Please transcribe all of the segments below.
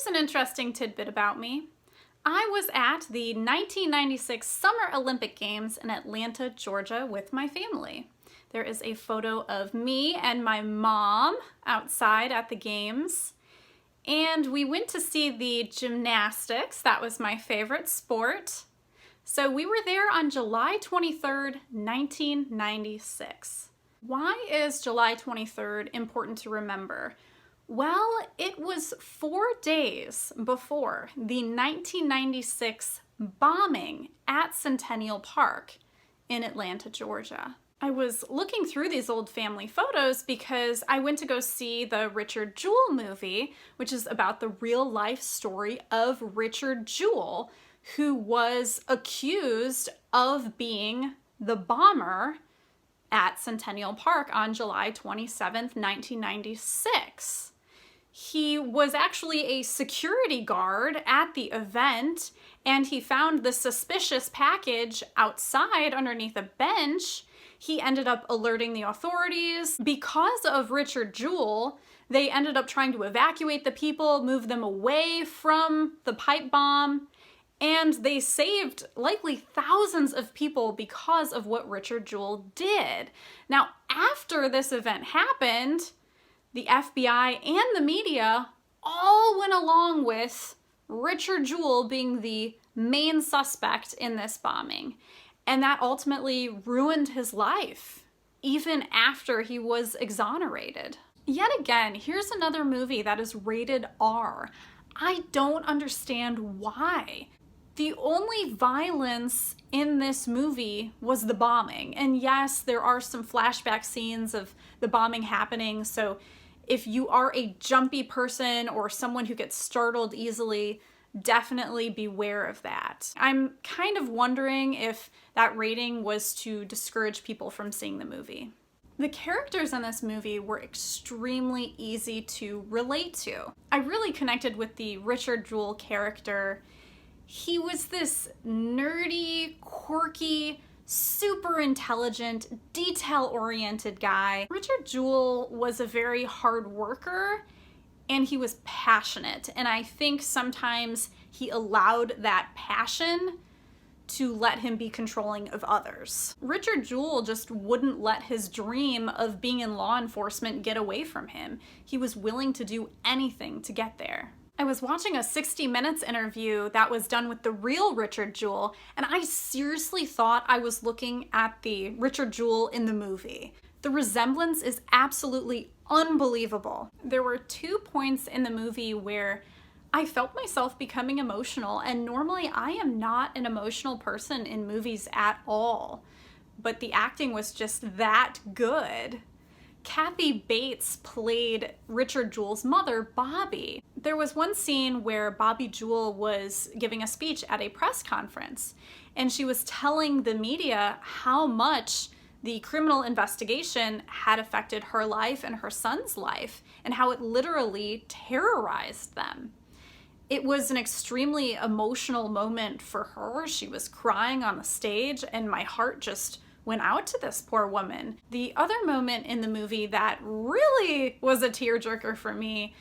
Here's an interesting tidbit about me. I was at the 1996 Summer Olympic Games in Atlanta, Georgia with my family. There is a photo of me and my mom outside at the games. And we went to see the gymnastics. That was my favorite sport. So we were there on July 23rd, 1996. Why is July 23rd important to remember? Well, it was 4 days before the 1996 bombing at Centennial Park in Atlanta, Georgia. I was looking through these old family photos because I went to go see the Richard Jewell movie, which is about the real life story of Richard Jewell, who was accused of being the bomber at Centennial Park on July 27th, 1996. He was actually a security guard at the event, and he found the suspicious package outside underneath a bench. He ended up alerting the authorities. Because of Richard Jewell, they ended up trying to evacuate the people, move them away from the pipe bomb, and they saved likely thousands of people because of what Richard Jewell did. Now, after this event happened, the FBI and the media all went along with Richard Jewell being the main suspect in this bombing. And that ultimately ruined his life, even after he was exonerated. Yet again, here's another movie that is rated R. I don't understand why. The only violence in this movie was the bombing. And yes, there are some flashback scenes of the bombing happening, so if you are a jumpy person or someone who gets startled easily, definitely beware of that. I'm kind of wondering if that rating was to discourage people from seeing the movie. The characters in this movie were extremely easy to relate to. I really connected with the Richard Jewell character. He was this nerdy, quirky, super intelligent, detail-oriented guy. Richard Jewell was a very hard worker, and he was passionate, and I think sometimes he allowed that passion to let him be controlling of others. Richard Jewell just wouldn't let his dream of being in law enforcement get away from him. He was willing to do anything to get there. I was watching a 60 Minutes interview that was done with the real Richard Jewell, and I seriously thought I was looking at the Richard Jewell in the movie. The resemblance is absolutely unbelievable. There were 2 points in the movie where I felt myself becoming emotional, and normally I am not an emotional person in movies at all, but the acting was just that good. Kathy Bates played Richard Jewell's mother, Bobby. There was one scene where Bobby Jewell was giving a speech at a press conference, and she was telling the media how much the criminal investigation had affected her life and her son's life, and how it literally terrorized them. It was an extremely emotional moment for her. She was crying on the stage, and my heart just went out to this poor woman. The other moment in the movie that really was a tearjerker for me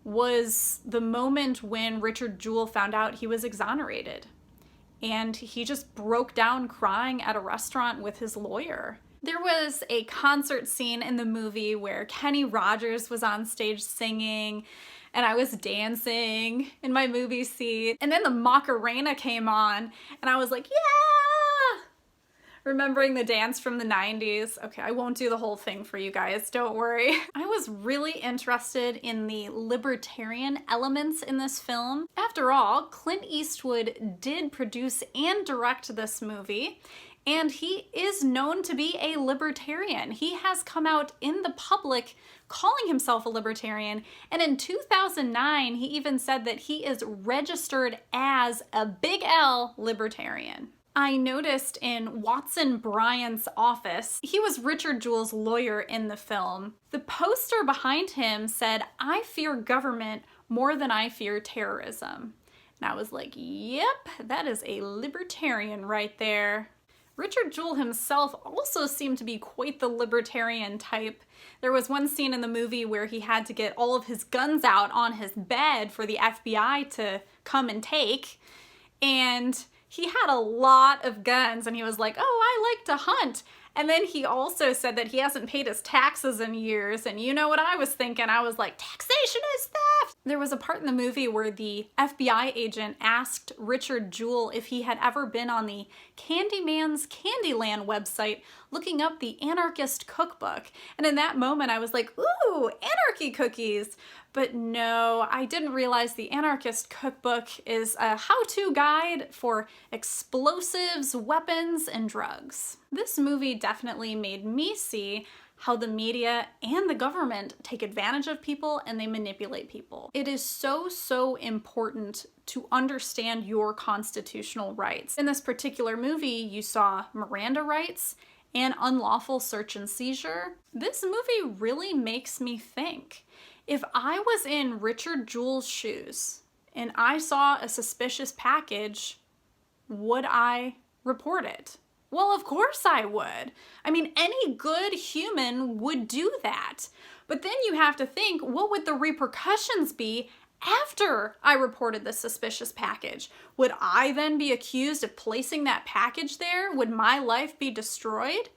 was the moment when Richard Jewell found out he was exonerated. And he just broke down crying at a restaurant with his lawyer. There was a concert scene in the movie where Kenny Rogers was on stage singing, and I was dancing in my movie seat. And then the Macarena came on, and I was like, yeah! Remembering the dance from the 90s. Okay, I won't do the whole thing for you guys, don't worry. I was really interested in the libertarian elements in this film. After all, Clint Eastwood did produce and direct this movie, and he is known to be a libertarian. He has come out in the public calling himself a libertarian, and in 2009, he even said that he is registered as a big L libertarian. I noticed in Watson Bryant's office, he was Richard Jewell's lawyer in the film. The poster behind him said, "I fear government more than I fear terrorism." And I was like, yep, that is a libertarian right there. Richard Jewell himself also seemed to be quite the libertarian type. There was one scene in the movie where he had to get all of his guns out on his bed for the FBI to come and take, and he had a lot of guns, and he was like, oh, I like to hunt. And then he also said that he hasn't paid his taxes in years, and you know what I was thinking? I was like, taxation is theft! There was a part in the movie where the FBI agent asked Richard Jewell if he had ever been on the Candyman's Candyland website looking up the anarchist cookbook. And in that moment I was like, ooh, anarchy cookies! But no, I didn't realize the anarchist cookbook is a how-to guide for explosives, weapons, and drugs. This movie definitely made me see how the media and the government take advantage of people and they manipulate people. It is so important to understand your constitutional rights. In this particular movie, you saw Miranda rights and unlawful search and seizure. This movie really makes me think. If I was in Richard Jewell's shoes and I saw a suspicious package, would I report it? Well, of course I would. I mean, any good human would do that. But then you have to think, what would the repercussions be after I reported the suspicious package? Would I then be accused of placing that package there? Would my life be destroyed?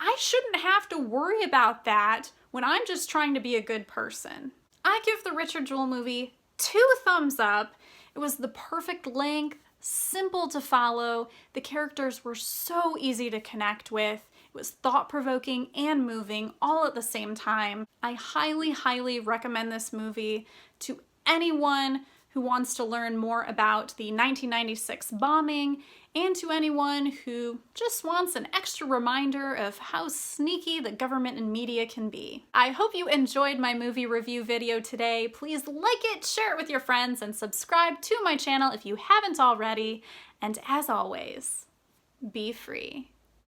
I shouldn't have to worry about that when I'm just trying to be a good person. I give the Richard Jewell movie 2 thumbs up. It was the perfect length, simple to follow. The characters were so easy to connect with. It was thought-provoking and moving all at the same time. I highly recommend this movie to anyone who wants to learn more about the 1996 bombing and to anyone who just wants an extra reminder of how sneaky the government and media can be. I hope you enjoyed my movie review video today. Please like it, share it with your friends, and subscribe to my channel if you haven't already. And as always, be free.